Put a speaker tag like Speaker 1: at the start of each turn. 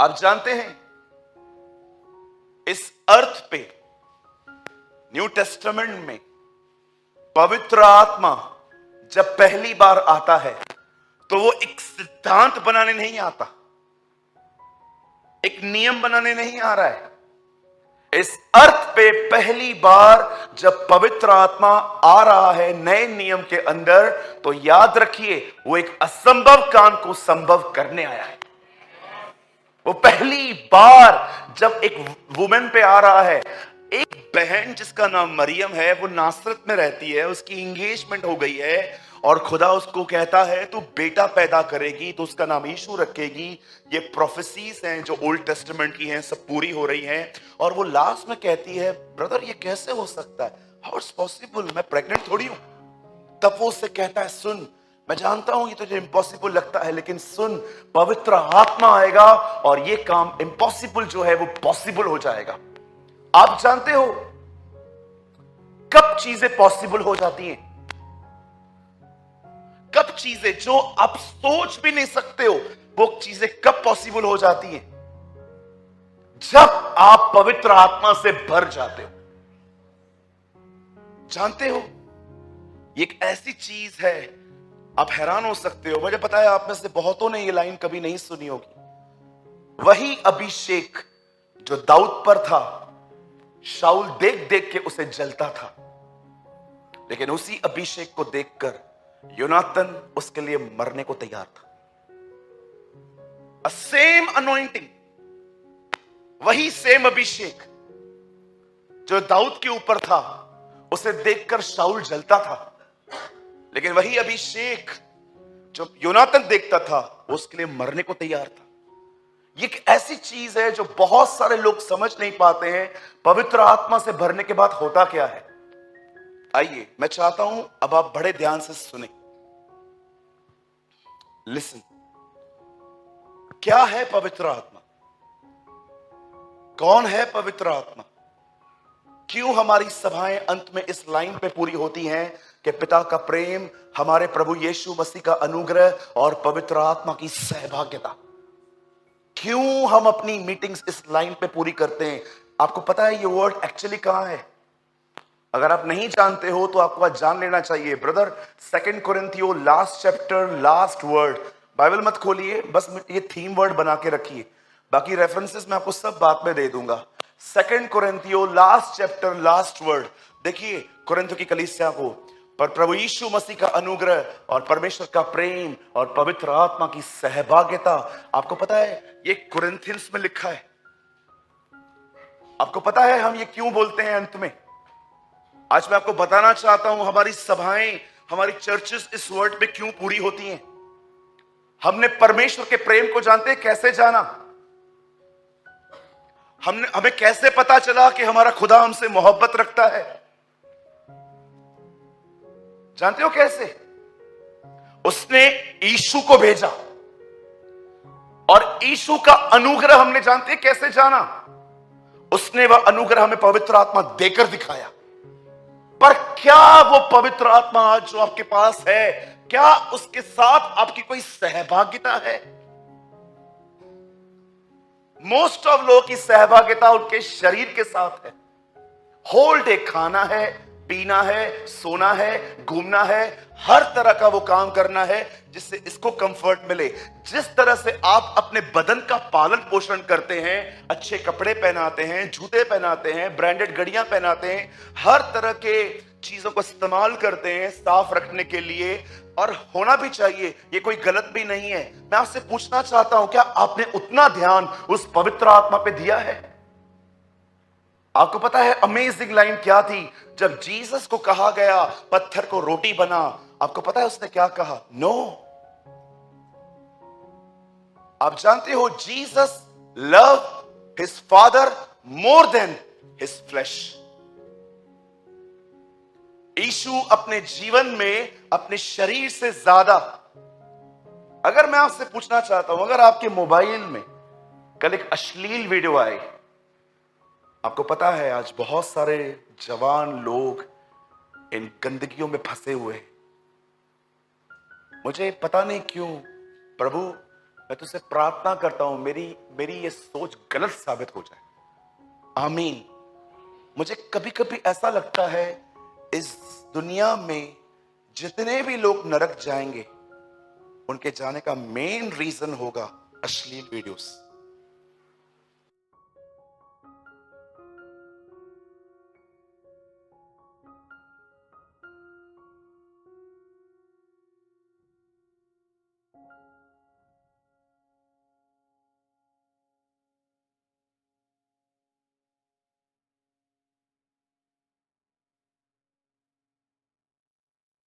Speaker 1: आप जानते हैं इस अर्थ पे न्यू टेस्टामेंट में पवित्र आत्मा जब पहली बार आता है तो वो एक सिद्धांत बनाने नहीं आता, एक नियम बनाने नहीं आ रहा है। इस अर्थ पे पहली बार जब पवित्र आत्मा आ रहा है नए नियम के अंदर, तो याद रखिए वो एक असंभव काम को संभव करने आया है। वो पहली बार जब एक वुमेन पे आ रहा है, एक बहन जिसका नाम मरियम है, वो नासरत में रहती है, उसकी एंगेजमेंट हो गई है और खुदा उसको कहता है तू बेटा पैदा करेगी तो उसका नाम यीशु रखेगी। ये प्रोफेसीज हैं जो ओल्ड टेस्टामेंट की हैं, सब पूरी हो रही हैं। और वो लास्ट में कहती है ब्रदर ये कैसे हो सकता है, हाउ इट्स पॉसिबल, मैं प्रेग्नेंट थोड़ी हूं। तब वो उससे कहता है सुन, मैं जानता हूं ये तुझे इम्पॉसिबल लगता है, लेकिन सुन पवित्र आत्मा आएगा और ये काम इम्पॉसिबल जो है वो पॉसिबल हो जाएगा। आप जानते हो कब चीजें पॉसिबल हो जाती हैं, कब चीजें जो आप सोच भी नहीं सकते हो वो चीजें कब पॉसिबल हो जाती हैं? जब आप पवित्र आत्मा से भर जाते हो। जानते हो ये एक ऐसी चीज है, आप हैरान हो सकते हो। मुझे पता है आप में से बहुतों ने ये लाइन कभी नहीं सुनी होगी। वही अभिषेक जो दाऊद पर था, शाऊल देख देख के उसे जलता था, लेकिन उसी अभिषेक को देखकर योनातन उसके लिए मरने को तैयार था। सेम अनॉइंटिंग, वही सेम अभिषेक जो दाऊद के ऊपर था, उसे देखकर शाऊल जलता था, लेकिन वही अभिषेक जो योनातन देखता था वो उसके लिए मरने को तैयार था। ये एक ऐसी चीज है जो बहुत सारे लोग समझ नहीं पाते हैं। पवित्र आत्मा से भरने के बाद होता क्या है? आइए मैं चाहता हूं अब आप बड़े ध्यान से सुने। लिसन, क्या है पवित्र आत्मा? कौन है पवित्र आत्मा? क्यों हमारी सभाएं अंत में इस लाइन पे पूरी होती हैं कि पिता का प्रेम, हमारे प्रभु यीशु मसीह का अनुग्रह और पवित्र आत्मा की सहभागिता? क्यों हम अपनी मीटिंग्स इस लाइन पे पूरी करते हैं? आपको पता है ये वर्ड एक्चुअली कहां है? अगर आप नहीं जानते हो तो आपको आज जान लेना चाहिए। Brother 2 Corinthians last chapter last word, Bible मत खोलिए, बस ये थीम वर्ड बना के रखिए, बाकी रेफरेंसेस मैं आपको सब बात में दे दूंगा। 2 Corinthians last chapter last word देखिए, कोरिन्थियो की कलीसिया को, पर प्रभु यीशु मसीह का अनुग्रह और परमेश्वर का प्रेम और पवित्र आत्मा की सहभागिता। आपको पता है ये कोरिन्थियंस में लिखा है। आपको पता है हम ये क्यों बोलते हैं अंत में? आज मैं आपको बताना चाहता हूं हमारी सभाएं, हमारी चर्चेस इस वर्ड पे क्यों पूरी होती हैं। हमने परमेश्वर के प्रेम को जानते हैं, कैसे जाना? हमें कैसे पता चला कि हमारा खुदा हमसे मोहब्बत रखता है? जानते हो कैसे? उसने यीशु को भेजा और यीशु का अनुग्रह हमने जानते हैं कैसे जाना? उसने वह अनुग्रह हमें पवित्र आत्मा देकर दिखाया। पर क्या वो पवित्र आत्मा आज जो आपके पास है, क्या उसके साथ आपकी कोई सहभागिता है? मोस्ट ऑफ लोगों की सहभागिता उनके शरीर के साथ है। होल डे खाना है, पीना है, सोना है, घूमना है, हर तरह का वो काम करना है जिससे इसको कंफर्ट मिले। जिस तरह से आप अपने बदन का पालन पोषण करते हैं, अच्छे कपड़े पहनाते हैं, जूते पहनाते हैं, ब्रांडेड घड़ियां पहनाते हैं, हर तरह के चीजों को इस्तेमाल करते हैं साफ रखने के लिए, और होना भी चाहिए, ये कोई गलत भी नहीं है। मैं आपसे पूछना चाहता हूं क्या आपने उतना ध्यान उस पवित्र आत्मा पे दिया है? आपको पता है अमेजिंग लाइन क्या थी जब जीसस को कहा गया पत्थर को रोटी बना? आपको पता है उसने क्या कहा? नो। आप जानते हो Jesus love his father more than his flesh. यीशु अपने जीवन में अपने शरीर से ज्यादा, अगर मैं आपसे पूछना चाहता हूं, अगर आपके मोबाइल में कल एक अश्लील वीडियो आए, आपको पता है आज बहुत सारे जवान लोग इन गंदगियों में फंसे हुए हैं। मुझे पता नहीं क्यों प्रभु मैं तुझसे प्रार्थना करता हूं मेरी मेरी ये सोच गलत साबित हो जाए। आमीन। मुझे कभी कभी ऐसा लगता है इस दुनिया में जितने भी लोग नरक जाएंगे उनके जाने का मेन रीजन होगा अश्लील वीडियोस।